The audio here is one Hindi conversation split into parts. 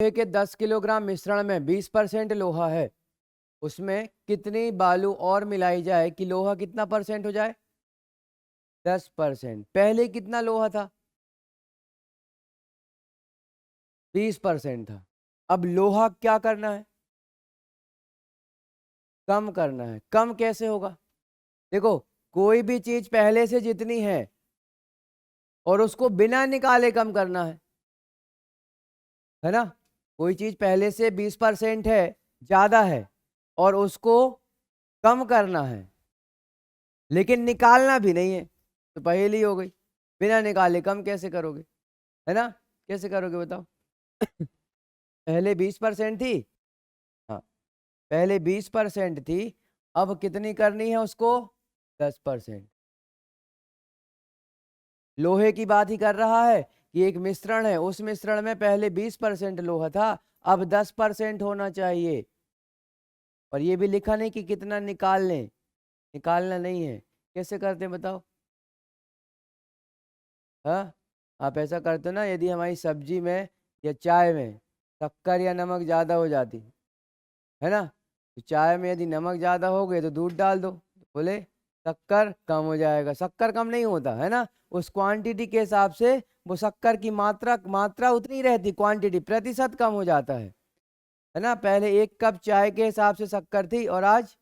लोहे के 10 किलोग्राम मिश्रण में 20% लोहा है, उसमें कितनी बालू और मिलाई जाए कि लोहा कितना परसेंट हो जाए? 10%। पहले कितना लोहा था? 20% था। अब लोहा क्या करना है? कम करना है। कम कैसे होगा? देखो, कोई भी चीज पहले से जितनी है और उसको बिना निकाले कम करना है ना? कोई चीज पहले से 20% है, ज्यादा है, और उसको कम करना है, लेकिन निकालना भी नहीं है, तो पहेली हो गई। बिना निकाले कम कैसे करोगे? है ना? कैसे करोगे बताओ? पहले 20% थी। हाँ, पहले 20% थी, अब कितनी करनी है उसको? 10%। लोहे की बात ही कर रहा है कि एक मिश्रण है, उस मिश्रण में पहले 20% लोहा था, अब 10% होना चाहिए। और ये भी लिखा नहीं कि कितना निकाल लें, निकालना नहीं है। कैसे करते हैं बताओ? हाँ, आप ऐसा करते हो ना, यदि हमारी सब्जी में या चाय में शक्कर या नमक ज़्यादा हो जाती है ना, तो चाय में यदि नमक ज़्यादा हो गए तो दूध डाल दो, बोले शक्कर कम हो जाएगा। शक्कर कम नहीं होता है ना, उस क्वांटिटी के हिसाब से वो शक्कर की मात्रा मात्रा उतनी रहती, क्वांटिटी प्रतिशत कम हो जाता है ना। पहले 1 कप चाय के हिसाब से शक्कर थी, और आज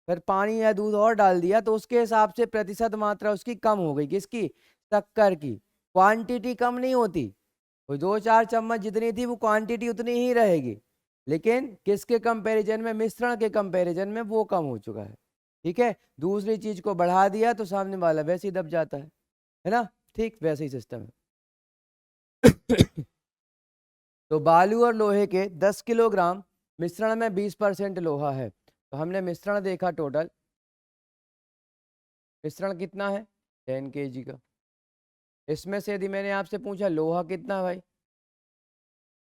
फिर पानी या दूध और डाल दिया तो उसके हिसाब से प्रतिशत मात्रा उसकी कम हो गई। किसकी? शक्कर की। क्वांटिटी कम नहीं होती, वो 2-4 चम्मच जितनी थी वो क्वांटिटी उतनी ही रहेगी, लेकिन किसके कंपैरिजन में? मिश्रण के कंपैरिजन में वो कम हो चुका है। ठीक है, दूसरी चीज को बढ़ा दिया तो सामने वाला वैसे ही दब जाता है ना। ठीक वैसे ही सिस्टम है। तो बालू और लोहे के 10 किलोग्राम मिश्रण में 20% लोहा है। तो हमने मिश्रण देखा, टोटल मिश्रण कितना है? 10 kg का। इसमें से यदि मैंने आपसे पूछा लोहा कितना है भाई,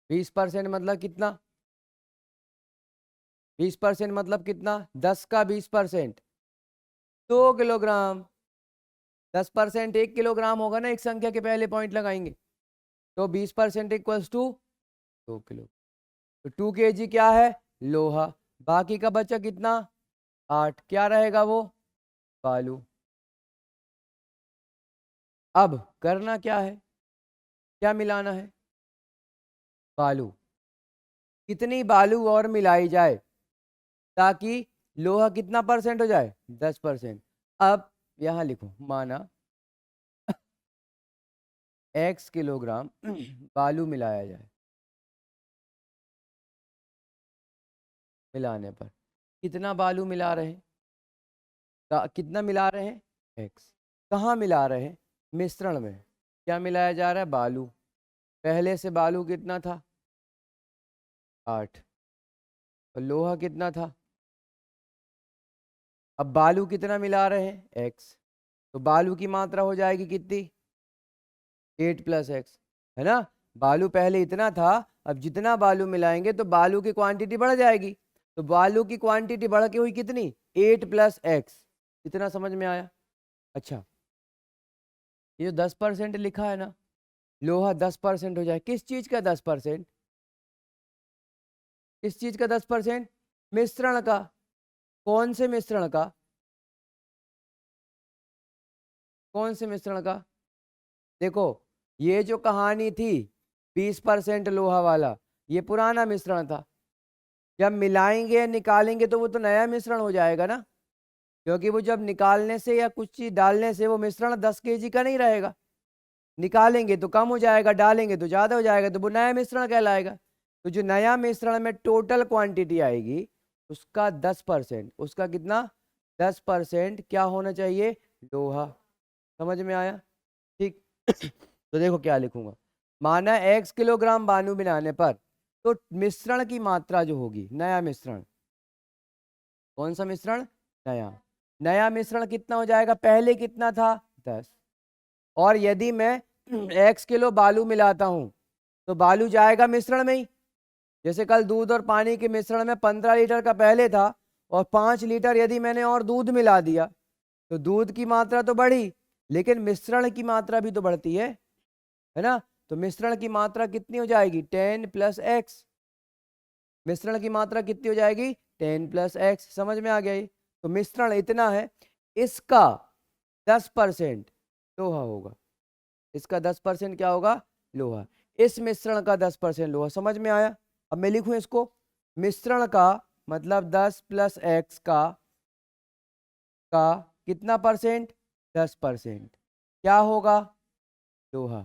20% मतलब कितना? 20% मतलब कितना? 10 का 20%, 2 किलोग्राम। 10% 1 किलोग्राम होगा ना, एक संख्या के पहले पॉइंट लगाएंगे, तो 20% इक्वल्स टू 2 किलो। तो 2 kg क्या है? लोहा। बाकी का बचा कितना? 8। क्या रहेगा वो? बालू। अब करना क्या है? क्या मिलाना है? बालू। कितनी बालू और मिलाई जाए ताकि लोहा कितना परसेंट हो जाए? 10%। अब यहां लिखो, माना x किलोग्राम बालू मिलाया जाए। मिलाने पर कितना बालू मिला रहे हैं? कितना मिला रहे हैं? x। कहाँ मिला रहे हैं? मिश्रण में। क्या मिलाया जा रहा है? बालू। पहले से बालू कितना था? 8। और लोहा कितना था? अब बालू कितना मिला रहे हैं? x। तो बालू की मात्रा हो जाएगी कितनी? 8 + x, है ना। बालू पहले इतना था, अब जितना बालू मिलाएंगे तो बालू की क्वांटिटी बढ़ जाएगी। तो बालू की क्वांटिटी बढ़ के हुई कितनी? 8 + x। इतना समझ में आया? अच्छा, ये जो 10% लिखा है ना, लोहा 10% हो जाए, किस चीज का 10%? किस चीज का 10%? मिश्रण का। कौन से मिश्रण का? कौन से मिश्रण का? देखो, ये जो कहानी थी 20% लोहा वाला, ये पुराना मिश्रण था। जब मिलाएंगे निकालेंगे तो वो तो नया मिश्रण हो जाएगा ना, क्योंकि वो जब निकालने से या कुछ चीज डालने से वो मिश्रण 10 kg का नहीं रहेगा। निकालेंगे तो कम हो जाएगा, डालेंगे तो ज्यादा हो जाएगा, तो वो नया मिश्रण कहलाएगा। तो जो नया मिश्रण में टोटल क्वांटिटी आएगी उसका 10%, उसका कितना? 10% क्या होना चाहिए? लोहा। समझ में आया? ठीक। तो देखो क्या लिखूंगा, माना x किलोग्राम बालू मिलाने पर, तो मिश्रण की मात्रा जो होगी, नया मिश्रण, कौन सा मिश्रण? नया। नया मिश्रण कितना हो जाएगा? पहले कितना था? 10। और यदि मैं x किलो बालू मिलाता हूं तो बालू जाएगा मिश्रण में ही। जैसे कल दूध और पानी के मिश्रण में 15 लीटर का पहले था, और 5 लीटर यदि मैंने और दूध मिला दिया, तो दूध की मात्रा तो बढ़ी, लेकिन मिश्रण की मात्रा भी तो बढ़ती है ना। तो मिश्रण की मात्रा कितनी हो जाएगी? 10 + x। मिश्रण की मात्रा कितनी हो जाएगी 10 + x। समझ में आ गया ये? तो मिश्रण इतना है, इसका 10% लोहा होगा, इसका 10% क्या होगा लोहा, इस मिश्रण का 10% लोहा। समझ में आया? अब मैं लिखूं इसको, मिश्रण का मतलब 10 + x का कितना परसेंट 10% क्या होगा लोहा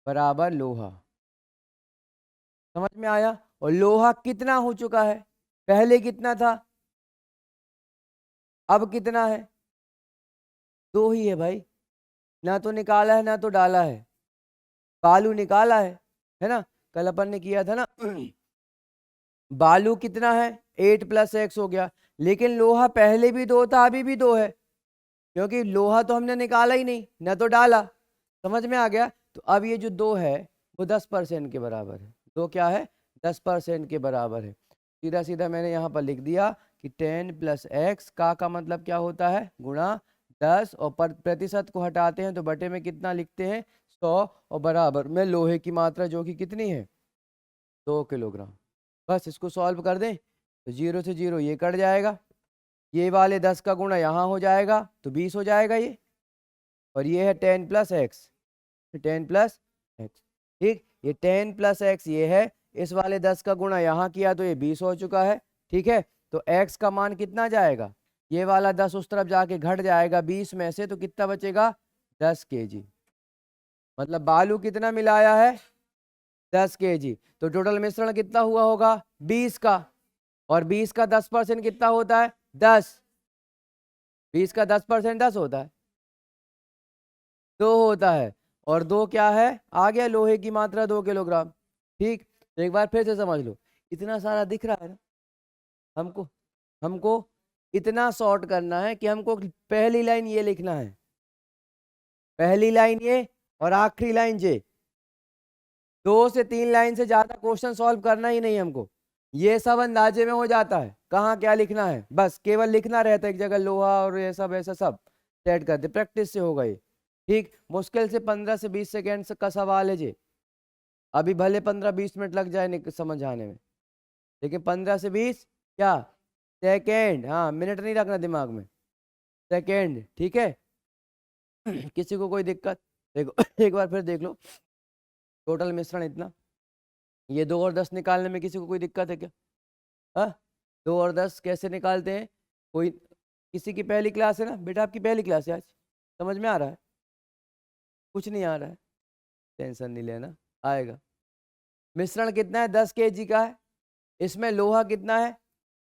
बराबर लोहा। समझ में आया? और लोहा कितना हो चुका है, पहले कितना था अब कितना है, 2 ही है भाई, ना तो निकाला है ना तो डाला है। बालू निकाला है ना, कल अपन ने किया था ना बालू कितना है 8 + x हो गया, लेकिन लोहा पहले भी 2 था अभी भी 2 है, क्योंकि लोहा तो हमने निकाला ही नहीं ना तो डाला। समझ में आ गया? तो अब ये जो 2 है वो 10% के बराबर है, 2 क्या है 10% के बराबर है। सीधा सीधा मैंने यहाँ पर लिख दिया कि 10 + x का मतलब क्या होता है गुणा 10, और प्रतिशत को हटाते हैं तो बटे में कितना लिखते हैं 100, और बराबर में लोहे की मात्रा जो कि कितनी है 2 किलोग्राम। बस इसको सॉल्व कर दें तो 0 से 0 ये कट जाएगा, ये वाले 10 का गुणा यहाँ हो जाएगा तो 20 हो जाएगा ये, और ये है 10 + x, 10 + x। ठीक, ये 10 + x ये है, इस वाले 10 का गुणा यहाँ किया तो ये 20 हो चुका है। ठीक है, तो x का मान कितना जाएगा, ये वाला 10 उस तरफ जाके घट जाएगा 20 में से, तो कितना बचेगा 10 kg। मतलब बालू कितना मिलाया है 10 kg, तो टोटल मिश्रण कितना हुआ होगा 20 का, और 20 का 10% कितना होता है 10, 20 का 10% 10 होता है, 2 होता है, और 2 क्या है आ गया लोहे की मात्रा 2 किलोग्राम। ठीक, तो एक बार फिर से समझ लो, इतना सारा दिख रहा है ना, हमको हमको इतना शॉर्ट करना है कि हमको पहली लाइन ये लिखना है, पहली लाइन ये और आखिरी लाइन ये, 2 से 3 लाइन से ज्यादा क्वेश्चन सॉल्व करना ही नहीं हमको, ये सब अंदाजे में हो जाता है कहाँ क्या लिखना है, बस केवल लिखना रहता है एक जगह लोहा और ये सब ऐसा सब सेट करते, प्रैक्टिस से होगा ये। ठीक, मुश्किल से 15 से 20 सेकेंड का सवाल है जी, अभी भले 15-20 मिनट लग जाए समझ आने में, लेकिन 15 से 20 क्या सेकेंड, हाँ मिनट नहीं रखना दिमाग में, सेकेंड। ठीक है किसी को कोई दिक्कत? देखो एक बार फिर देख लो, टोटल मिश्रण इतना, ये 2 और 10 निकालने में किसी को कोई दिक्कत है क्या? हाँ, 2 और 10 कैसे निकालते हैं? कोई किसी की पहली क्लास है ना बेटा, आपकी पहली क्लास है आज, समझ में आ रहा है? कुछ नहीं आ रहा है, टेंशन नहीं लेना, आएगा। मिश्रण कितना है 10 kg का है, इसमें लोहा कितना है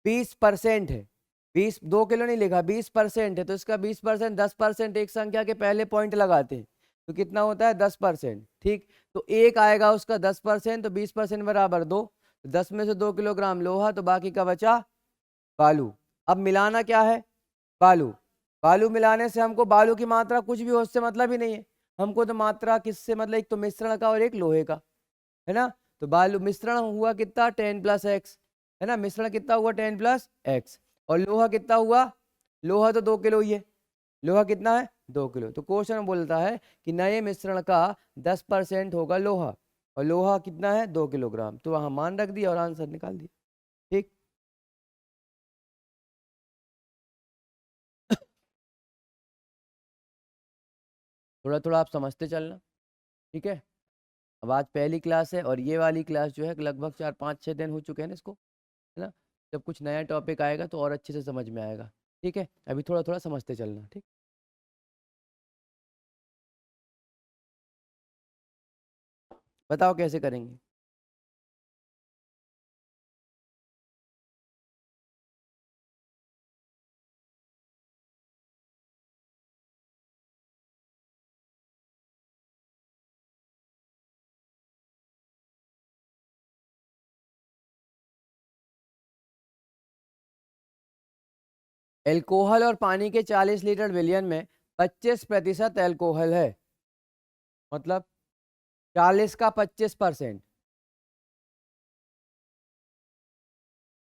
20% है, 2 किलो नहीं लिखा 20% है, तो इसका 20% 10% एक संख्या के पहले पॉइंट लगाते हैं तो कितना होता है 10%। ठीक, तो एक आएगा उसका 10%, तो 20% बराबर 2, 10 में से 2 किलोग्राम लोहा, तो बाकी का बचा बालू। अब मिलाना क्या है बालू, बालू मिलाने से हमको बालू की मात्रा कुछ भी हो उससे मतलब ही नहीं है, हमको तो मात्रा किससे मतलब, एक तो मिश्रण का और एक लोहे का, है ना। तो बालू मिश्रण हुआ कितना 10 + x, है ना, मिश्रण कितना हुआ 10 + x, और लोहा कितना हुआ, लोहा तो 2 किलो ही है, लोहा कितना है 2 किलो। तो क्वेश्चन बोलता है कि नए मिश्रण का 10% होगा लोहा, और लोहा कितना है 2 किलोग्राम, तो वहां मान रख दिया और आंसर निकाल दिया। ठीक, थोड़ा थोड़ा आप समझते चलना। ठीक है, अब आज पहली क्लास है, और ये वाली क्लास जो है लगभग 4-5-6 दिन हो चुके हैं ना इसको, है ना। जब कुछ नया टॉपिक आएगा तो और अच्छे से समझ में आएगा। ठीक है, अभी थोड़ा थोड़ा समझते चलना। ठीक, बताओ कैसे करेंगे? एल्कोहल और पानी के 40 लीटर विलयन में 25% एल्कोहल है, मतलब 40 का 25%,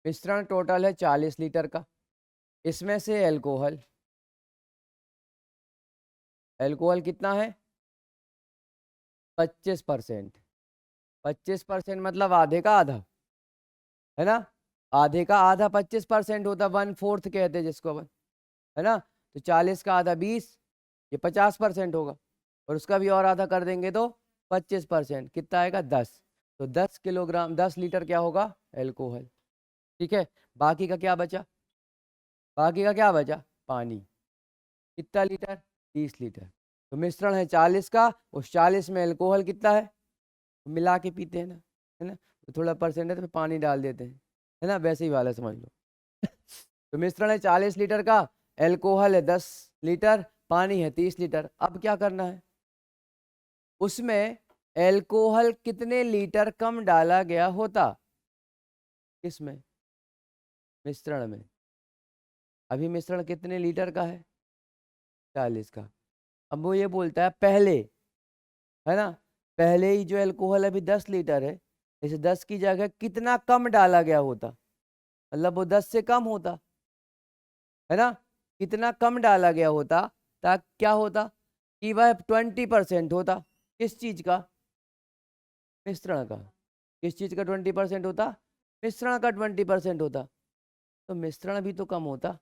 मिश्रण टोटल है 40 लीटर का, इसमें से एल्कोहल, एल्कोहल कितना है 25%, 25% मतलब आधे का आधा, है ना। आधे का आधा 25% होता, 1/4 कहते हैं जिसको अपन, है ना। तो 40 का आधा 20, ये 50% होगा। और उसका भी और आधा कर देंगे तो 25%, कितना आएगा 10। तो 10 किलोग्राम 10 लीटर क्या होगा एल्कोहल। ठीक है, बाकी का क्या बचा, बाकी का क्या बचा पानी, कितना लीटर 30 लीटर। तो मिश्रण है 40 का, उस 40 में एल्कोहल कितना है, मिला के पीते हैं ना, है ना। तो थोड़ा परसेंट है तो पानी डाल देते हैं, है ना, वैसे ही वाला समझ लो। तो मिश्रण है 40 लीटर का, एल्कोहल है 10 लीटर, पानी है 30 लीटर। अब क्या करना है, उसमें एल्कोहल कितने लीटर कम डाला गया होता, किसमें, मिश्रण में। अभी मिश्रण कितने लीटर का है 40 का। अब वो ये बोलता है पहले, है ना, पहले ही जो एल्कोहल अभी 10 लीटर है, इसे 10 की जगह कितना कम डाला गया होता, मतलब वो 10 से कम होता, है ना, कितना कम डाला गया होता, ताकि क्या होता कि वह 20% होता, किस चीज का, मिश्रण का। किस चीज का 20% होता, मिश्रण का 20% होता। तो मिश्रण भी तो कम होता,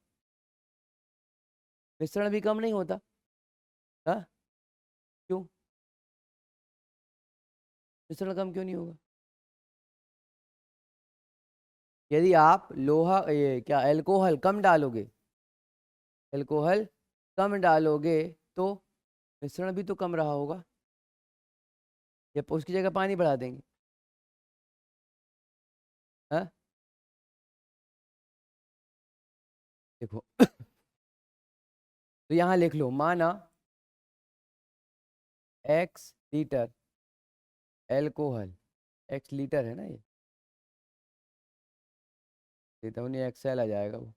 मिश्रण भी कम नहीं होता, हाँ, क्यों, मिश्रण कम क्यों नहीं होगा। यदि आप लोहा ये क्या एल्कोहल कम डालोगे, एल्कोहल कम डालोगे तो मिश्रण भी तो कम रहा होगा, या उसकी जगह पानी बढ़ा देंगे, हाँ। देखो तो यहाँ लिख लो, माना x litre alcohol, x litre है ना, ये देता हूँ, नहीं एक्सएल आ जाएगा वो,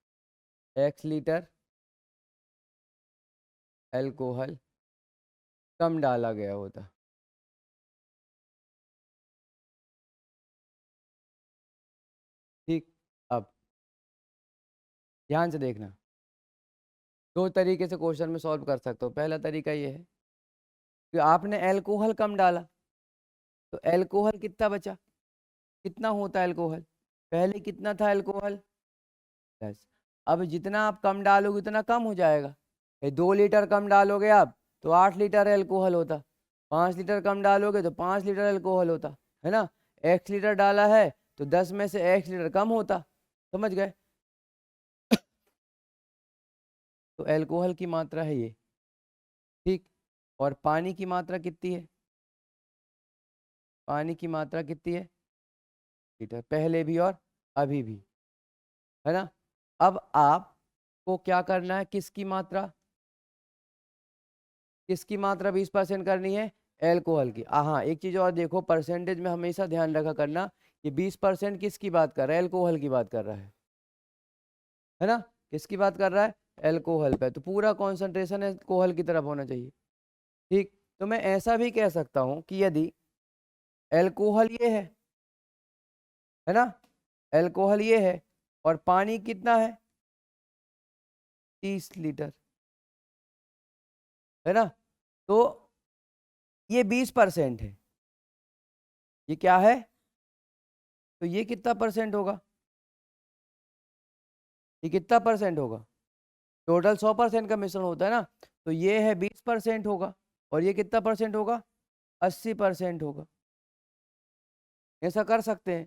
x लीटर एल्कोहल कम डाला गया होता। ठीक, अब ध्यान से देखना, दो तरीके से क्वेश्चन में सॉल्व कर सकते हो। पहला तरीका ये है कि आपने एल्कोहल कम डाला, तो एल्कोहल कितना बचा, कितना होता है एल्कोहल, पहले कितना था एल्कोहल 10। अब जितना आप कम डालोगे उतना कम हो जाएगा। 2 लीटर कम डालोगे आप तो 8 लीटर एल्कोहल होता, 5 लीटर कम डालोगे तो 5 लीटर एल्कोहल होता, है ना। x लीटर डाला है तो 10 में से x लीटर कम होता, समझ गए। तो एल्कोहल की मात्रा है ये, ठीक। और पानी की मात्रा कितनी है, पानी की मात्रा कितनी है लीटर, पहले भी और अभी भी, है ना। अब आपको क्या करना है, किसकी मात्रा, किसकी मात्रा 20% करनी है, एल्कोहल की। हाँ, एक चीज और देखो, परसेंटेज में हमेशा ध्यान रखा करना कि 20% किसकी बात कर रहा है, एल्कोहल की बात कर रहा है ना। किसकी बात कर रहा है, एल्कोहल पे, तो पूरा कॉन्सेंट्रेशन एल्कोहल की तरफ होना चाहिए, ठीक। तो मैं ऐसा भी कह सकता हूँ कि यदि एल्कोहल ये है ना, एल्कोहल ये है और पानी कितना है 30 लीटर, है ना, तो ये 20% है, ये क्या है, तो ये कितना परसेंट होगा, ये कितना परसेंट होगा, टोटल 100% का मिश्रण होता है ना, तो ये है 20% होगा, और ये कितना परसेंट होगा 80% होगा। ऐसा कर सकते हैं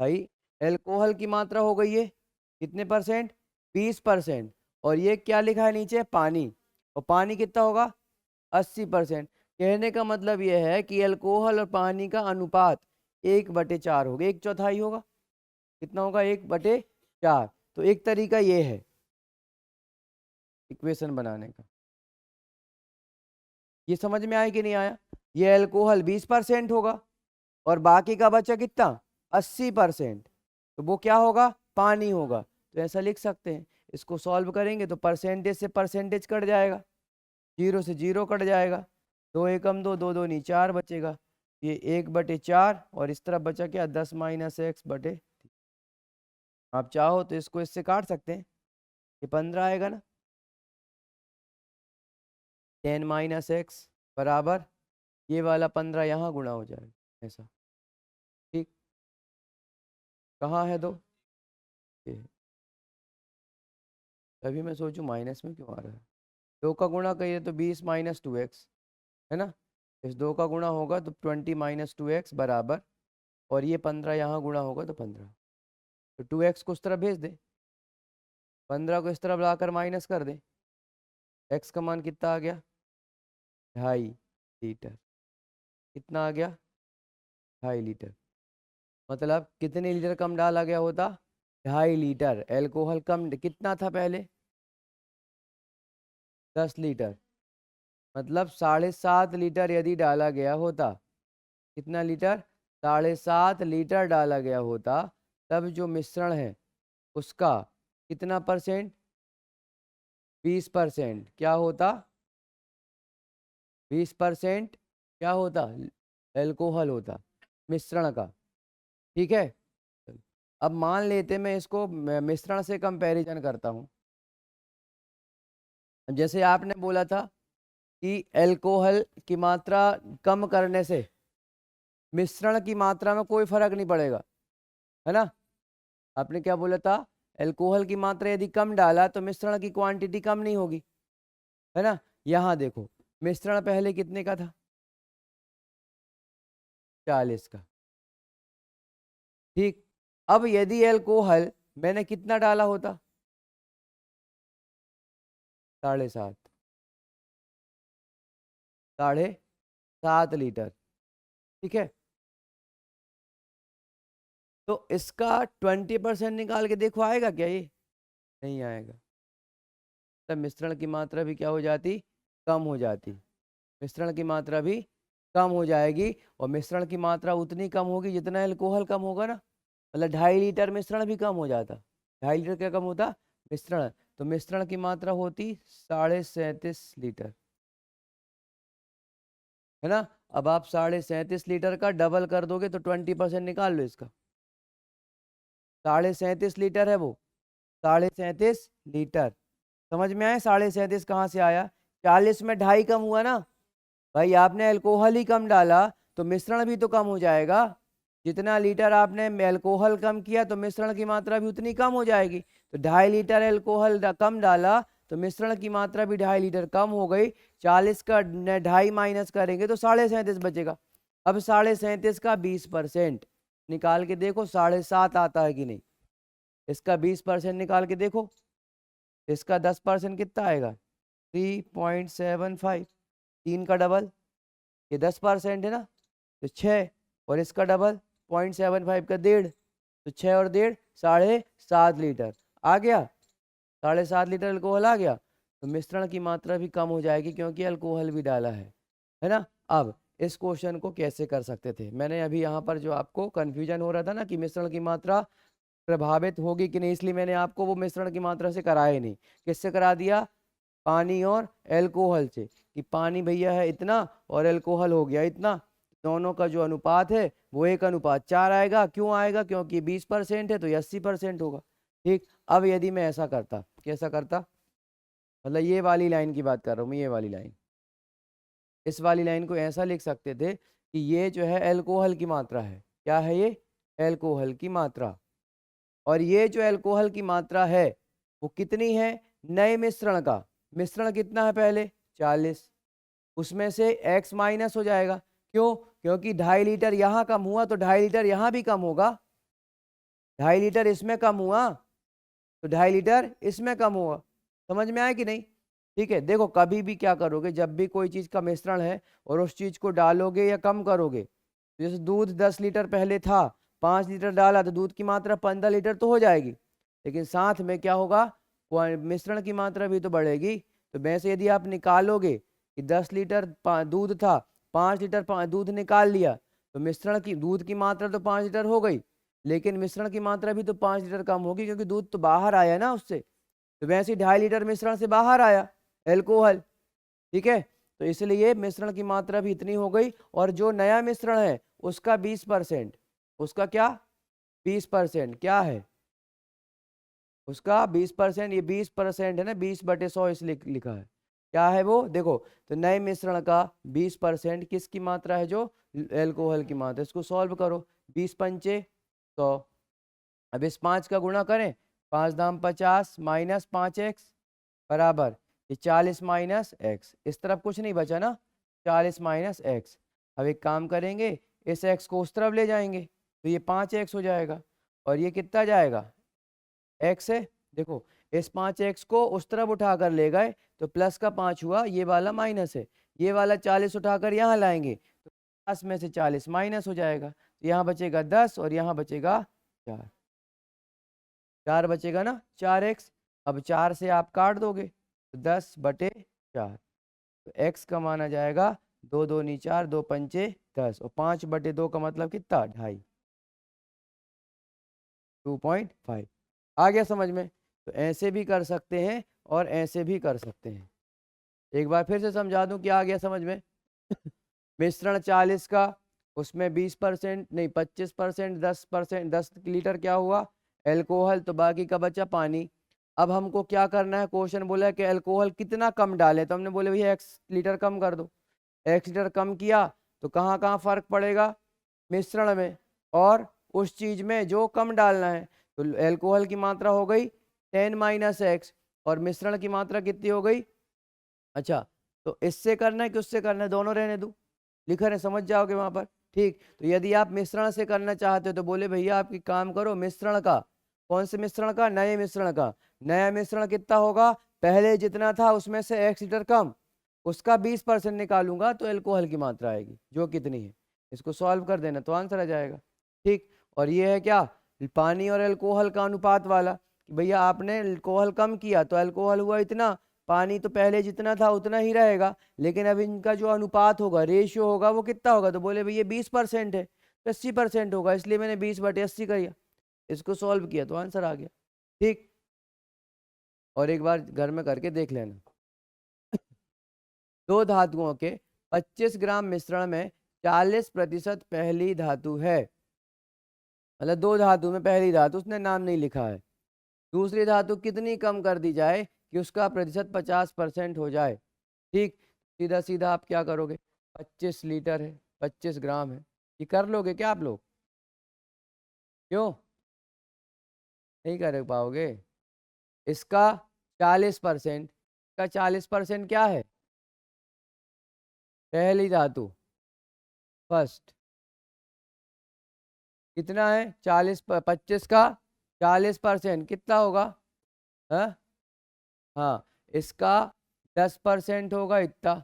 भाई, एल्कोहल की मात्रा हो गई है कितने परसेंट, 20%, और ये क्या लिखा है नीचे पानी, और पानी कितना होगा 80%। कहने का मतलब ये है कि एल्कोहल और पानी का अनुपात 1/4 होगा, 1/4 होगा, कितना होगा 1/4। तो एक तरीका ये है इक्वेशन बनाने का, ये समझ में आया कि नहीं आया। ये एल्कोहल 20% होगा और बाकी का बचा कितना 80%, तो वो क्या होगा पानी होगा। तो ऐसा लिख सकते हैं, इसको सॉल्व करेंगे तो परसेंटेज से परसेंटेज कट जाएगा, 0 से 0 कट जाएगा, 2 एकम 2, 2 2 4 बचेगा, ये 1/4, और इस तरफ बचा क्या 10 - x/। आप चाहो तो इसको इससे काट सकते हैं, ये 15 आएगा ना, 10 - x बराबर ये वाला 15 यहाँ गुणा हो जाएगा, ऐसा। कहाँ है 2? तभी मैं सोचूं माइनस में क्यों आ रहा है। 2 का गुणा करिए तो 20 माइनस 2x है ना। इस 2 का गुणा होगा तो 20 माइनस 2x बराबर, और ये 15 यहाँ गुणा होगा तो 15। तो 2x को उस तरफ भेज दें, 15 को इस तरफ लाकर माइनस कर दें। x का मान कितना आ गया? 2.5 लीटर। कितना आ गया? 2.5 लीटर। मतलब कितने लीटर कम डाला गया होता? 2.5 लीटर एल्कोहल कम। कितना था पहले? 10 लीटर। मतलब 7.5 लीटर यदि डाला गया होता, कितना लीटर? 7.5 लीटर डाला गया होता, तब जो मिश्रण है उसका कितना परसेंट? 20% क्या होता? 20% क्या होता? एल्कोहल होता मिश्रण का। ठीक है। अब मान लेते मैं इसको मिश्रण से कंपैरिजन करता हूँ। जैसे आपने बोला था कि एल्कोहल की मात्रा कम करने से मिश्रण की मात्रा में कोई फर्क नहीं पड़ेगा, है ना। आपने क्या बोला था? एल्कोहल की मात्रा यदि कम डाला तो मिश्रण की क्वांटिटी कम नहीं होगी, है ना। यहाँ देखो, मिश्रण पहले कितने का था? 40 का। ठीक। अब यदि एल्कोहल मैंने कितना डाला होता? 7.5। 7.5 लीटर। ठीक है। तो इसका 20% निकाल के देखो, आएगा क्या ये? नहीं आएगा। तब मिश्रण की मात्रा भी क्या हो जाती? कम हो जाती। मिश्रण की मात्रा भी कम हो जाएगी, और मिश्रण की मात्रा उतनी कम होगी जितना एल्कोहल कम होगा ना। मतलब 2.5 लीटर मिश्रण भी कम हो जाता। 2.5 लीटर क्या कम होता? मिश्रण। तो मिश्रण की मात्रा होती 37.5 लीटर, है ना। अब आप 37.5 लीटर का डबल कर दोगे तो 20% निकाल लो इसका। 37.5 लीटर है वो। 37.5 लीटर। समझ में आया? 37.5 कहाँ से आया? 40 में 2.5 कम हुआ ना भाई। आपने अल्कोहल ही कम डाला तो मिश्रण भी तो कम हो जाएगा। जितना लीटर आपने अल्कोहल कम किया तो मिश्रण की मात्रा भी उतनी कम हो जाएगी। तो 2.5 लीटर अल्कोहल कम डाला तो मिश्रण की मात्रा भी 2.5 लीटर कम हो गई। 40 का 2.5 माइनस करेंगे तो 37.5 बचेगा। अब 37.5 का 20% निकाल के देखो 7.5 आता है कि नहीं। इसका 20% निकाल के देखो, इसका 10% कितना आएगा? 3.75। 3 का डबल, ये 10% है ना, तो 6। और इसका डबल 0.75 का 1.5, तो 6 और 1.5 7.5 लीटर आ गया। 7.5 लीटर अल्कोहल आ गया। तो मिश्रण की मात्रा भी कम हो जाएगी क्योंकि अल्कोहल भी डाला है ना। अब इस क्वेश्चन को कैसे कर सकते थे? मैंने अभी यहाँ पर जो आपको कंफ्यूजन हो रहा था ना कि मिश्रण की मात्रा प्रभावित होगी कि नहीं, इसलिए मैंने आपको वो मिश्रण की मात्रा से कराया ही नहीं। किससे करा दिया? पानी और एल्कोहल से। कि पानी भैया है इतना और एल्कोहल हो गया इतना, दोनों का जो अनुपात है वो 1:4 आएगा। क्यों आएगा? क्योंकि 20% है तो 80% होगा। ठीक। अब यदि मैं ऐसा करता, कैसा करता? मतलब ये वाली लाइन की बात कर रहा हूँ मैं, ये वाली लाइन। इस वाली लाइन को ऐसा लिख सकते थे कि ये जो है एल्कोहल की मात्रा है। क्या है ये? एल्कोहल की मात्रा। और ये जो एल्कोहल की मात्रा है वो कितनी है? नए मिश्रण का मिश्रण कितना है पहले? 40। उसमें से x माइनस हो जाएगा। क्यों? क्योंकि 2.5 लीटर यहाँ कम हुआ तो 2.5 लीटर यहाँ भी कम होगा। 2.5 लीटर इसमें कम हुआ तो 2.5 लीटर इसमें कम हुआ। समझ में आया कि नहीं? ठीक है। देखो, कभी भी क्या करोगे, जब भी कोई चीज़ का मिश्रण है और उस चीज़ को डालोगे या कम करोगे, तो जैसे दूध 10 लीटर पहले था, 5 लीटर डाला तो दूध की मात्रा 15 लीटर तो हो जाएगी। लेकिन साथ में क्या होगा? मिश्रण की मात्रा भी तो बढ़ेगी। तो वैसे यदि आप निकालोगे कि 10 लीटर दूध था, 5 लीटर दूध निकाल लिया, तो मिश्रण की दूध की मात्रा तो 5 लीटर हो गई, लेकिन मिश्रण की मात्रा भी तो 5 लीटर कम होगी क्योंकि दूध तो बाहर आया ना उससे। तो वैसे ही 2.5 लीटर मिश्रण से बाहर आया एल्कोहल। ठीक है। तो इसलिए मिश्रण की मात्रा भी इतनी हो गई। और जो नया मिश्रण है उसका 20%, उसका क्या? 20% क्या है? उसका 20%। ये 20% है ना, 20/100 इसलिए लिखा है। क्या है वो? देखो, तो नए मिश्रण का 20% किसकी मात्रा है? जो एल्कोहल की मात्रा। इसको सॉल्व करो। 20 पंचे 100, अब इस 5 का गुणा करें, 5 दाम 50 माइनस 5x बराबर ये 40 माइनस एक्स। इस तरफ कुछ नहीं बचा ना, 40 माइनस एक्स। अब एक काम करेंगे, इस x को उस तरफ ले जाएंगे तो ये 5x हो जाएगा, और ये कितना जाएगा, x है। देखो इस 5x को उस तरफ उठाकर ले गए तो प्लस का 5 हुआ, ये वाला माइनस है। ये वाला 40 उठाकर यहाँ लाएंगे तो 50 में से 40 माइनस हो जाएगा, तो यहाँ बचेगा 10 और यहाँ बचेगा 4। 4 बचेगा ना, 4x। अब 4 से आप काट दोगे तो 10/4, तो x का माना जाएगा 2 2 4, 2 पंचे 10, और 5/2 का मतलब कितना, 2.5, 2.5। आ गया समझ में। तो ऐसे भी कर सकते हैं और ऐसे भी कर सकते हैं। एक बार फिर से समझा दूं कि आ गया समझ में। मिश्रण 40 का, उसमें 20% नहीं 25%, 10%, 10 लीटर क्या हुआ एल्कोहल, तो बाकी का बचा पानी। अब हमको क्या करना है, क्वेश्चन बोला है कि एल्कोहल कितना कम डालें, तो हमने बोले भैया x लीटर कम कर दो। x लीटर कम किया तो कहाँ कहाँ फर्क पड़ेगा, मिश्रण में और उस चीज में जो कम डालना है। तो एल्कोहल की मात्रा हो गई 10 - x, और मिश्रण की मात्रा कितनी हो गई। अच्छा, तो इससे करना है कि उससे करना है, दोनों रहने दो, लिखा है समझ जाओगे वहां पर। ठीक, तो यदि आप मिश्रण से करना चाहते हो तो बोले भैया आप एक काम करो, मिश्रण का, कौन से मिश्रण का, नए मिश्रण का। नया मिश्रण कितना होगा, पहले जितना था उसमें से x लीटर कम, उसका 20% निकालूंगा तो एल्कोहल की मात्रा आएगी जो कितनी है। इसको सॉल्व कर देना तो आंसर आ जाएगा। ठीक, और ये है क्या, पानी और एल्कोहल का अनुपात वाला, कि भैया आपने एल्कोहल कम किया तो एल्कोहल हुआ इतना, पानी तो पहले जितना था उतना ही रहेगा, लेकिन अब इनका जो अनुपात होगा, रेशियो होगा, वो कितना होगा, तो बोले भैया 20% है तो 80% होगा, इसलिए मैंने 20/80 किया। इसको सॉल्व किया तो आंसर आ गया। ठीक, और एक बार घर में करके देख लेना। दो धातुओं के 25 ग्राम मिश्रण में 40% पहली धातु है, मतलब दो धातु में पहली धातु उसने नाम नहीं लिखा है। दूसरी धातु कितनी कम कर दी जाए कि उसका प्रतिशत 50% हो जाए। ठीक, सीधा सीधा आप क्या करोगे, 25 लीटर है, 25 ग्राम है, ये कर लोगे क्या आप लोग, क्यों नहीं कर पाओगे। इसका 40%, का 40% क्या है, पहली धातु फर्स्ट, कितना है 40, 25 का 40% कितना होगा, हाँ हाँ, इसका 10% होगा इतना,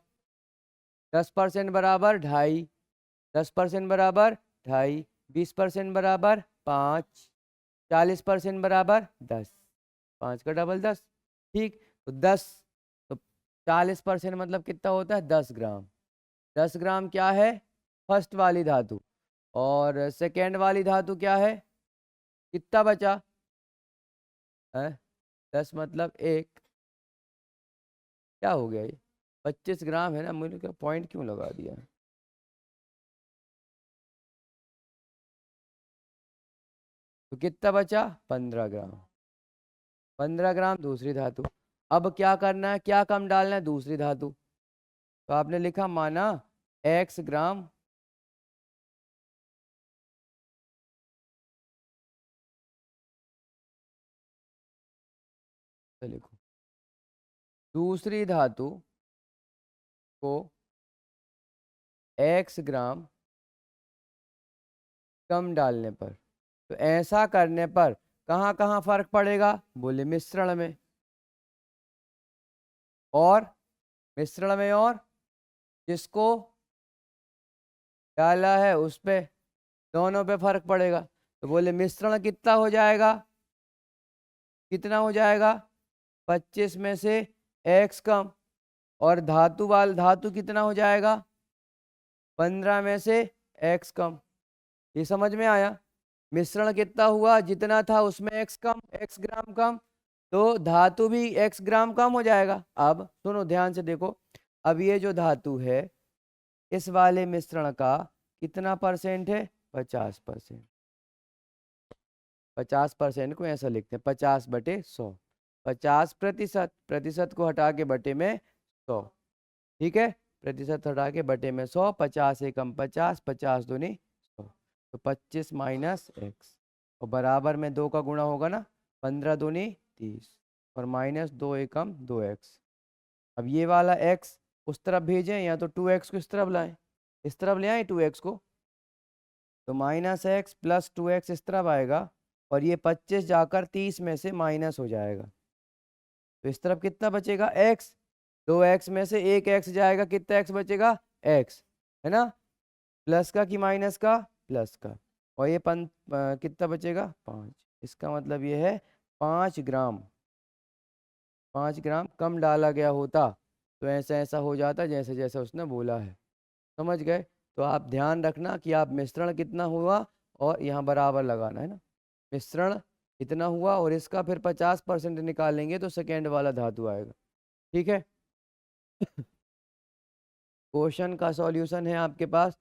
10% बराबर 2.5, 10% बराबर 2.5, 20% बराबर 5, 40% बराबर 10, 5 का डबल 10। ठीक, तो 10, तो 40% मतलब कितना होता है, 10 ग्राम। 10 ग्राम क्या है, फर्स्ट वाली धातु, और सेकेंड वाली धातु क्या है, कितना बचा है, 10 मतलब 1, क्या हो गया ये, 25 ग्राम है ना, मुझे क्या पॉइंट क्यों लगा दिया। तो कितना बचा, 15 ग्राम, 15 ग्राम दूसरी धातु। अब क्या करना है, क्या कम डालना है, दूसरी धातु, तो आपने लिखा माना x ग्राम, तो लिखो दूसरी धातु को x ग्राम कम डालने पर, तो ऐसा करने पर कहाँ कहाँ फर्क पड़ेगा, बोले मिश्रण में, और मिश्रण में, और जिसको डाला है उस पे, दोनों पे फर्क पड़ेगा। तो बोले मिश्रण कितना हो जाएगा, कितना हो जाएगा, 25 में से x कम, और धातु कितना हो जाएगा, 15 में से x कम। ये समझ में आया, मिश्रण कितना हुआ, जितना था उसमें x कम, x ग्राम कम, तो धातु भी x ग्राम कम हो जाएगा। अब सुनो ध्यान से देखो, अब ये जो धातु है इस वाले मिश्रण का कितना परसेंट है, 50%। 50% को ऐसा लिखते हैं 50/100, 50%, प्रतिशत को हटा के बटे में 100। ठीक है, प्रतिशत हटा के बटे में 100, 50 एकम 50, 50 दूनी 100, तो 25 - x। और बराबर में 2 का गुणा होगा ना, 15 दूनी 30 और माइनस 2 एकम 2x। अब ये वाला x उस तरफ भेजें या तो 2x को इस तरफ लाएं, इस तरफ ले आए 2x को, तो -x + 2x इस तरफ आएगा और ये 25 जाकर 30 में से माइनस हो जाएगा। तो इस तरफ कितना बचेगा x, 2x में से एक x जाएगा, कितना x बचेगा x, है ना, प्लस का कि माइनस का, प्लस का। और ये कितना बचेगा 5। इसका मतलब ये है 5 ग्राम, 5 ग्राम कम डाला गया होता तो ऐसा ऐसा हो जाता जैसे जैसे उसने बोला है। समझ गए? तो आप ध्यान रखना कि आप मिश्रण कितना हुआ और यहाँ बराबर लगाना है ना, मिश्रण इतना हुआ और इसका फिर 50% निकालेंगे तो सेकेंड वाला धातु आएगा। ठीक है। क्वेश्चन का सॉल्यूशन है आपके पास,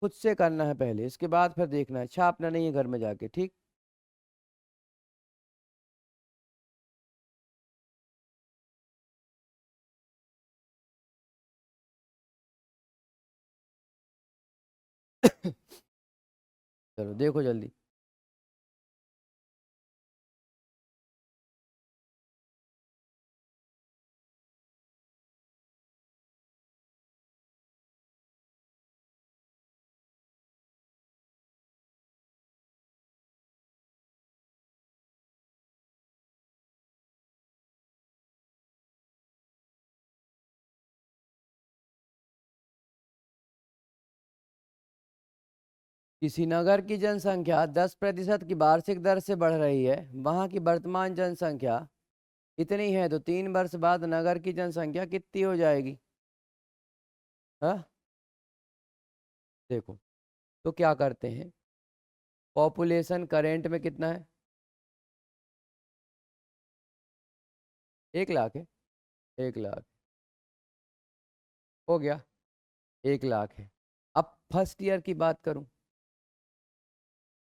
खुद से करना है पहले, इसके बाद फिर देखना है, छापना नहीं है घर में जाके। ठीक। चलो देखो जल्दी। किसी नगर की जनसंख्या 10% की वार्षिक दर से बढ़ रही है, वहां की वर्तमान जनसंख्या इतनी है, तो 3 वर्ष बाद नगर की जनसंख्या कितनी हो जाएगी? हाँ, देखो, तो क्या करते हैं, पॉपुलेशन करेंट में कितना है, 1 लाख है, 1 लाख हो गया, 1 लाख है। अब फर्स्ट ईयर की बात करूं,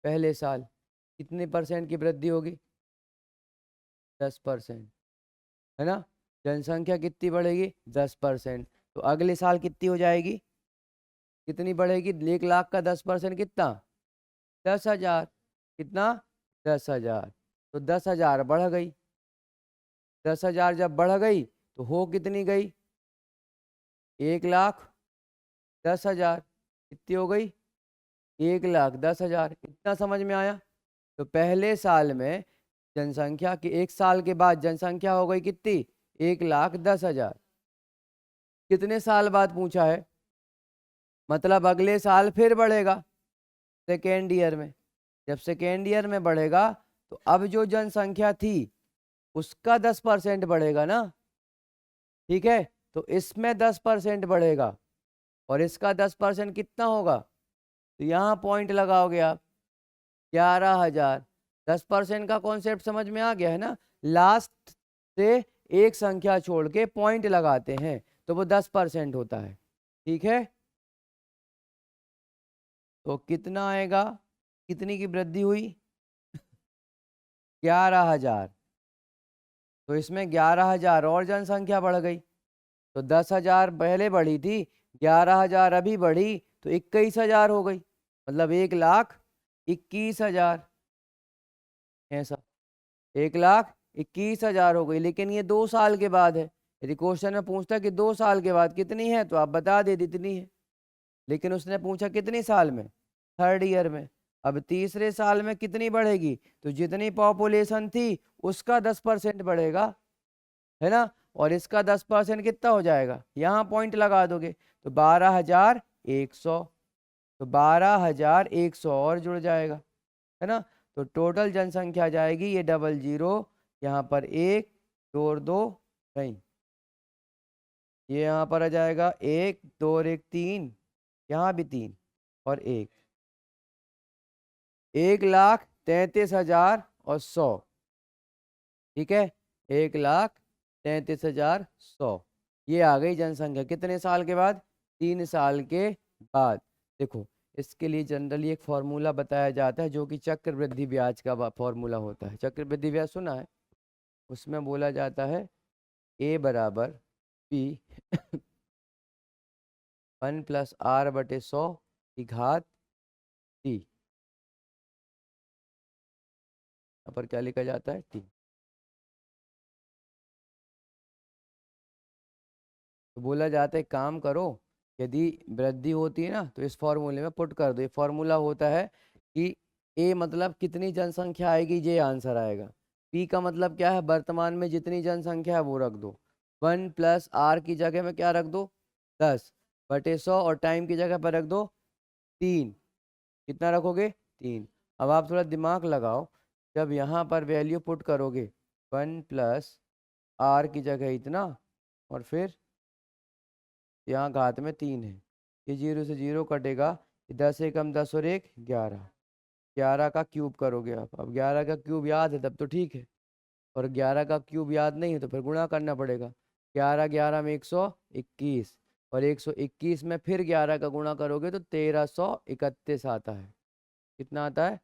पहले साल कितने परसेंट की वृद्धि होगी? 10%, है ना। जनसंख्या कितनी बढ़ेगी? 10%। तो अगले साल कितनी हो जाएगी, कितनी बढ़ेगी? 1 लाख का 10% कितना? 10,000। कितना? 10,000। तो 10,000 बढ़ गई, 10,000 जब बढ़ गई तो हो कितनी गई? 1,10,000। कितनी हो गई? 1,10,000। इतना समझ में आया? तो पहले साल में जनसंख्या की, 1 साल के बाद जनसंख्या हो गई कितनी? 1,10,000। कितने साल बाद पूछा है, मतलब अगले साल फिर बढ़ेगा सेकेंड ईयर में। जब सेकेंड ईयर में बढ़ेगा तो अब जो जनसंख्या थी उसका 10% बढ़ेगा ना। ठीक है, तो इसमें 10% बढ़ेगा और इसका 10% कितना होगा? तो यहाँ पॉइंट लगाओगे आप, 11,000। 10% का कॉन्सेप्ट समझ में आ गया है ना, लास्ट से एक संख्या छोड़ के पॉइंट लगाते हैं तो वो 10% होता है। ठीक है, तो कितना आएगा, कितनी की वृद्धि हुई? 11,000। तो इसमें 11,000 और जनसंख्या बढ़ गई, तो 10,000 पहले बढ़ी थी, 11,000 अभी बढ़ी तो 21,000 हो गई, मतलब 1,21,000। ऐसा 1,21,000 हो गई। लेकिन ये 2 साल के बाद है, यदि क्वेश्चन में पूछता कि 2 साल के बाद कितनी है तो आप बता दे इतनी है, लेकिन उसने पूछा कितनी साल में, थर्ड ईयर में। अब तीसरे साल में कितनी बढ़ेगी, तो जितनी पॉपुलेशन थी उसका 10% बढ़ेगा, है ना, और इसका 10% कितना हो जाएगा, यहाँ पॉइंट लगा दोगे तो 12,100। तो 12,100 और जुड़ जाएगा, है ना। तो टोटल जनसंख्या जाएगी, ये डबल जीरो यहाँ पर, एक दो और दो नहीं, ये यहाँ पर आ जाएगा, एक दो और एक तीन, यहाँ भी तीन और एक, 1,33,100। ठीक है, 1,33,100 ये आ गई जनसंख्या कितने साल के बाद? 3 साल के बाद। देखो, इसके लिए जनरली एक फॉर्मूला बताया जाता है जो कि चक्रवृद्धि ब्याज का फॉर्मूला होता है। चक्रवृद्धि ब्याज सुना है? उसमें बोला जाता है A बराबर P 1+R/100 की घात T। यहाँ पर क्या लिखा जाता है, टी। तो बोला जाता है काम करो, यदि वृद्धि होती है ना तो इस फॉर्मूले में पुट कर दो। ये फॉर्मूला होता है कि ए मतलब कितनी जनसंख्या आएगी, ये आंसर आएगा। पी का मतलब क्या है, वर्तमान में जितनी जनसंख्या है वो रख दो। 1 + आर की जगह में क्या रख दो, 10/100, और टाइम की जगह पर रख दो 3। कितना रखोगे, 3। अब आप थोड़ा दिमाग लगाओ, जब यहाँ पर वैल्यू पुट करोगे 1 + आर की जगह इतना, और फिर यहाँ घात में 3 है, ये 0 से 0 कटेगा, 10 एकम 10 और 1 11। 11 का क्यूब करोगे आप। अब 11 का क्यूब याद है तब तो ठीक है, और 11 का क्यूब याद नहीं है तो फिर गुणा करना पड़ेगा। 11 11 में 121, और 121 में फिर 11 का गुणा करोगे तो 1331 आता है। कितना आता है,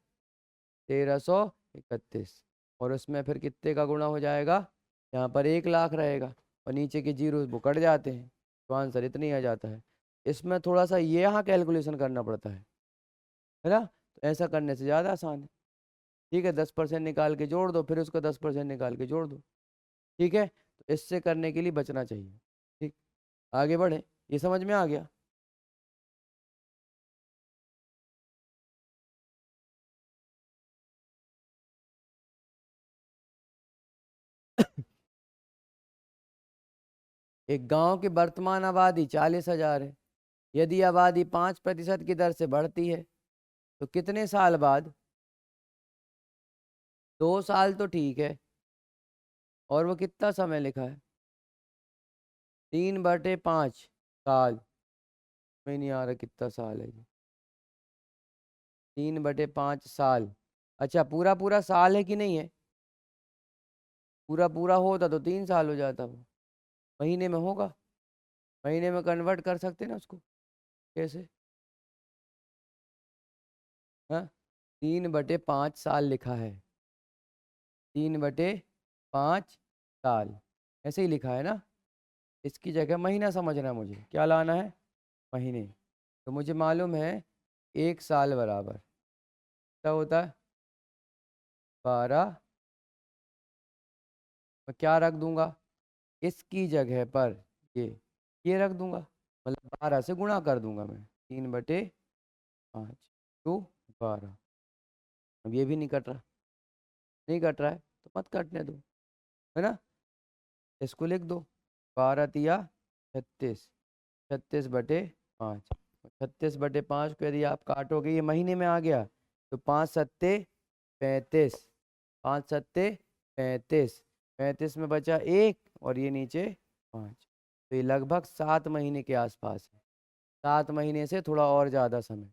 1331। और उसमें फिर कितने का गुणा हो जाएगा, यहाँ पर 1 लाख रहेगा, और नीचे के जीरो वो कट जाते हैं, तो आंसर इतना ही आ जाता है। इसमें थोड़ा सा ये यहाँ कैलकुलेशन करना पड़ता है ना, तो ऐसा करने से ज़्यादा आसान है। ठीक है, 10% निकाल के जोड़ दो, फिर उसको 10% निकाल के जोड़ दो। ठीक है, तो इससे करने के लिए बचना चाहिए। ठीक, आगे बढ़े, ये समझ में आ गया। एक गांव की वर्तमान आबादी 40,000 है। यदि आबादी 5% की दर से बढ़ती है तो कितने साल बाद, 2 साल तो ठीक है, और वो कितना समय लिखा है, 3/5 साल। में नहीं आ रहा कितना साल है ये, 3/5 साल। अच्छा, पूरा पूरा साल है कि नहीं है, पूरा पूरा होता तो 3 साल हो जाता वो। महीने में होगा, महीने में कन्वर्ट कर सकते ना उसको, कैसे, हाँ, 3/5 साल लिखा है, 3/5 साल, ऐसे ही लिखा है ना। इसकी जगह महीना समझना, मुझे क्या लाना है, महीने। तो मुझे मालूम है 1 साल बराबर क्या होता है, 12। मैं क्या रख दूंगा, इसकी जगह पर ये रख दूंगा, मतलब 12 से गुणा कर दूंगा मैं, 3/5 टू 12। अब ये भी नहीं कट रहा, नहीं कट रहा है तो मत काटने दो, है ना। इसको लिख दो, 12 × 36, 36/5। 36/5 को यदि आप काटोगे, ये महीने में आ गया, तो 5×7 = 35, 5×7 = 35, 35 में बचा 1, और ये नीचे 5, तो ये लगभग 7 महीने के आसपास है। 7 महीने से थोड़ा और ज़्यादा समय,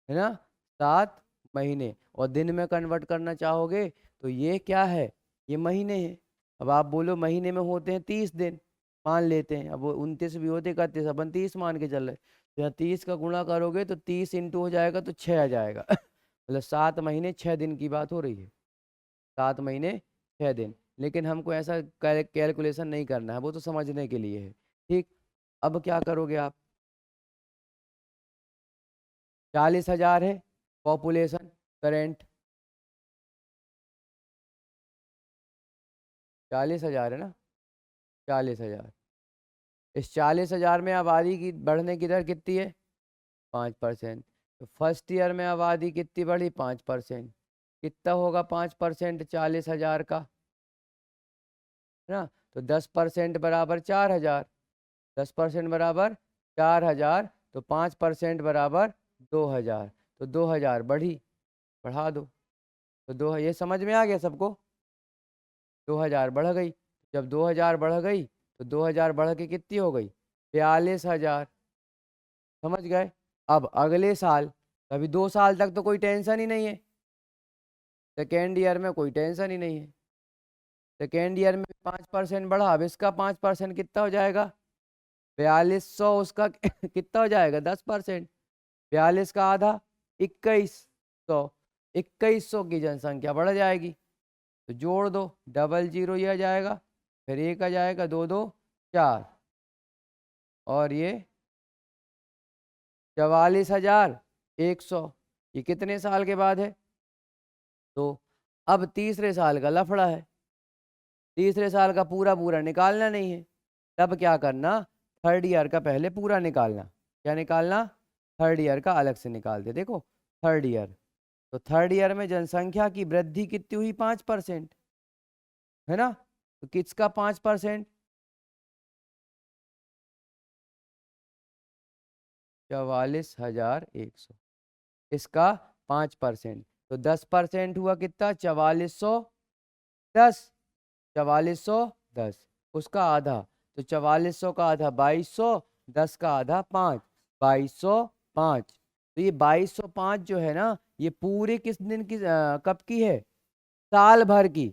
है ना, 7 महीने। और दिन में कन्वर्ट करना चाहोगे तो ये क्या है, ये महीने हैं। अब आप बोलो महीने में होते हैं 30 दिन, मान लेते हैं, अब वो 29 भी होते 31, अपन 30 मान के चल रहे, तो यहाँ 30 का गुणा करोगे तो 30 इंटू हो जाएगा तो 6 आ जाएगा। मतलब 7 महीने 6 दिन की बात हो रही है, 7 महीने 6 दिन। लेकिन हमको ऐसा कैलकुलेशन नहीं करना है, वो तो समझने के लिए है। ठीक, अब क्या करोगे आप, 40,000 है पॉपुलेशन करेंट, 40,000 है ना, 40,000। इस 40,000 में आबादी की बढ़ने की दर कितनी है, 5%। तो फर्स्ट ईयर में आबादी कितनी बढ़ी, 5%। कितना होगा 5% 40,000 का, है ना। तो 10% बराबर 4,000, 10% बराबर 4,000, तो 5% बराबर 2,000, तो 2,000 बढ़ी, बढ़ा दो। तो दो, ये समझ में आ गया सबको, 2,000 बढ़ गई। जब 2,000 बढ़ गई तो 2,000 बढ़ के कितनी हो गई, 42,000। समझ गए। अब अगले साल, अभी 2 साल तक तो कोई टेंशन ही नहीं है, सेकेंड ईयर में कोई टेंशन ही नहीं है। सेकेंड ईयर में 5% बढ़ा, अब इसका 5% कितना हो जाएगा, 4200, उसका कितना हो जाएगा, 10%। 42 का आधा 2100, 2100 की जनसंख्या बढ़ जाएगी। तो जोड़ दो, डबल जीरो ये आ जाएगा, फिर एक आ जाएगा, 2 2 4, और ये 44,100। ये कितने साल के बाद है, तो अब तीसरे साल का लफड़ा है, तीसरे साल का पूरा पूरा निकालना नहीं है, तब क्या करना, थर्ड ईयर का पहले पूरा निकालना। क्या निकालना, थर्ड ईयर का अलग से निकाल दे। देखो थर्ड ईयर, तो थर्ड ईयर में जनसंख्या की वृद्धि कितनी हुई, 5%, है ना। तो किसका 5%, 44,100, इसका 5%, तो 10% हुआ कितना, 4410, 4410, उसका आधा, तो 4400 का आधा 2200, 10 का आधा 5, 2205। तो ये 2205 जो है ना, ये पूरे किस दिन की, कब की है, साल भर की।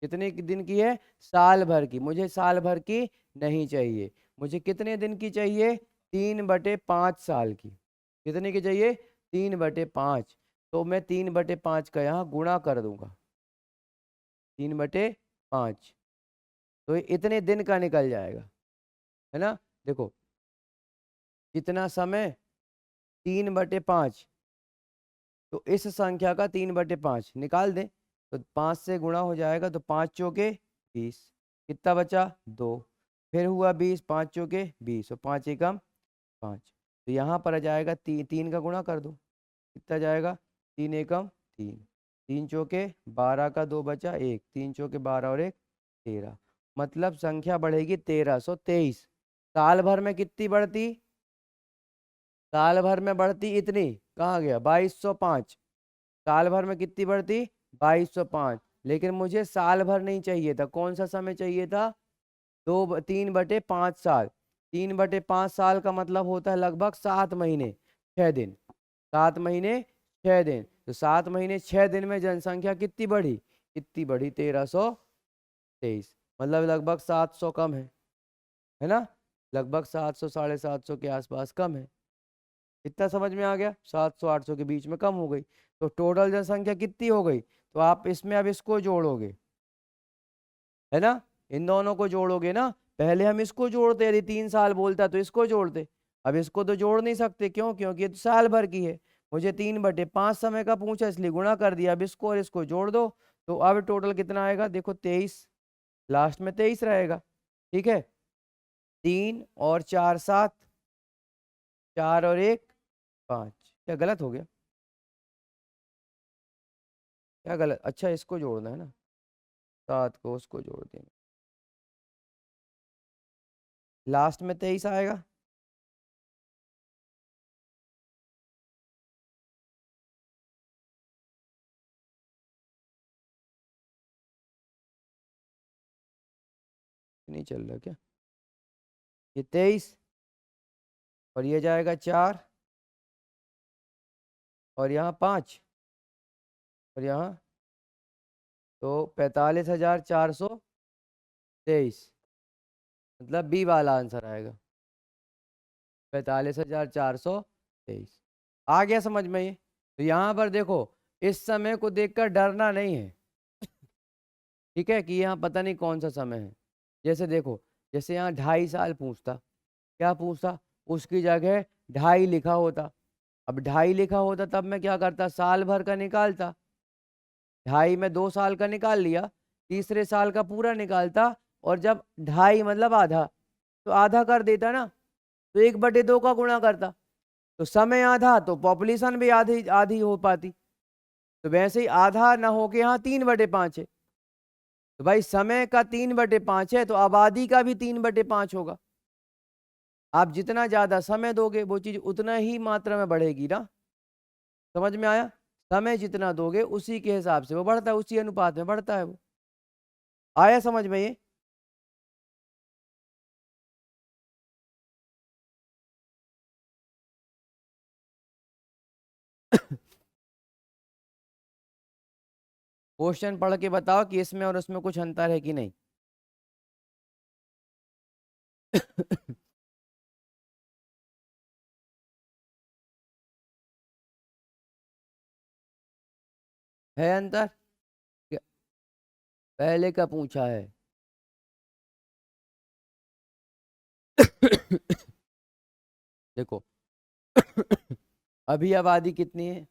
कितने दिन की है, साल भर की। मुझे साल भर की नहीं चाहिए, मुझे कितने दिन की चाहिए, 3/5 साल की। कितने की चाहिए, 3/5। तो मैं 3/5 का यहाँ गुणा कर दूंगा, 3/5, तो ये इतने दिन का निकल जाएगा, है ना। देखो कितना समय, 3/5, तो इस संख्या का 3/5 निकाल दें, तो 5 से गुणा हो जाएगा, तो 5 चौके 20, कितना बचा 2, फिर हुआ 20, 5 चौके 20, और 5 एकम 5, तो यहाँ पर आ जाएगा 3 का गुणा कर दो, कितना जाएगा, 3 एकम 3, 3 चौके 12 का 2 बचा 1, 3 चौके 12 और 1 13, मतलब संख्या बढ़ेगी 1323। साल भर में कितनी बढ़ती, साल भर में बढ़ती इतनी, कहाँ गया 2205, साल भर में कितनी बढ़ती, 2205। लेकिन मुझे साल भर नहीं चाहिए था, कौन सा समय चाहिए था, 3/5 साल। 3/5 साल का मतलब होता है लगभग 7 महीने 6 दिन, 7 महीने 6 दिन। तो 7 महीने 6 दिन में जनसंख्या कितनी बढ़ी, कितनी बढ़ी, 1323, मतलब लगभग 700 कम है ना, लगभग 700 750 के आसपास कम है। इतना समझ में आ गया, 700 800 के बीच में कम हो गई। तो टोटल जनसंख्या कितनी हो गई, तो आप इसमें अब इसको जोड़ोगे, है ना, इन दोनों को जोड़ोगे ना। पहले हम इसको जोड़ते, यदि 3 साल बोलता तो इसको जोड़ते, अब इसको तो जोड़ नहीं सकते, क्यों, क्योंकि ये तो साल भर की है। मुझे 3/5 समय का पूछा, इसलिए गुणा कर दिया। अब इसको और इसको जोड़ दो, तो अब टोटल कितना आएगा, देखो 23, लास्ट में 23 रहेगा, ठीक है। 3 और 4 7, 4 और 1 5, क्या गलत हो गया, क्या गलत, अच्छा इसको जोड़ना है ना, 7 को उसको जोड़ देना, लास्ट में 23 आएगा। नहीं चल रहा क्या, ये 23, और ये जाएगा 4, और यहाँ 5, और यहाँ, तो 45,423, मतलब बी वाला आंसर आएगा, 45,423। आ गया समझ में ये। तो यहाँ पर देखो, इस समय को देखकर डरना नहीं है, ठीक है, कि यहाँ पता नहीं कौन सा समय है। जैसे देखो, जैसे यहाँ 2.5 साल पूछता, क्या पूछता, उसकी जगह 2.5 लिखा होता। अब 2.5 लिखा होता तब मैं क्या करता, साल भर का निकालता, 2.5 में 2 साल का निकाल लिया, तीसरे साल का पूरा निकालता, और जब 2.5 मतलब आधा, तो आधा कर देता ना, तो 1/2 का गुणा करता, तो समय आधा तो पॉपुलेशन भी आधी आधी हो पाती। तो वैसे ही आधा ना होके यहाँ 3/5 है, तो भाई समय का 3/5 है, तो आबादी का भी 3/5 होगा। आप जितना ज्यादा समय दोगे वो चीज उतना ही मात्रा में बढ़ेगी ना, समझ में आया। समय जितना दोगे उसी के हिसाब से वो बढ़ता है, उसी अनुपात में बढ़ता है वो। आया समझ में ये। क्वेश्चन पढ़ के बताओ कि इसमें और उसमें कुछ अंतर है कि नहीं। है अंतर, क्या- पहले का पूछा है। देखो अभी आबादी कितनी है,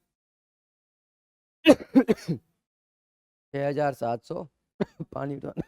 6700 पानी उठाना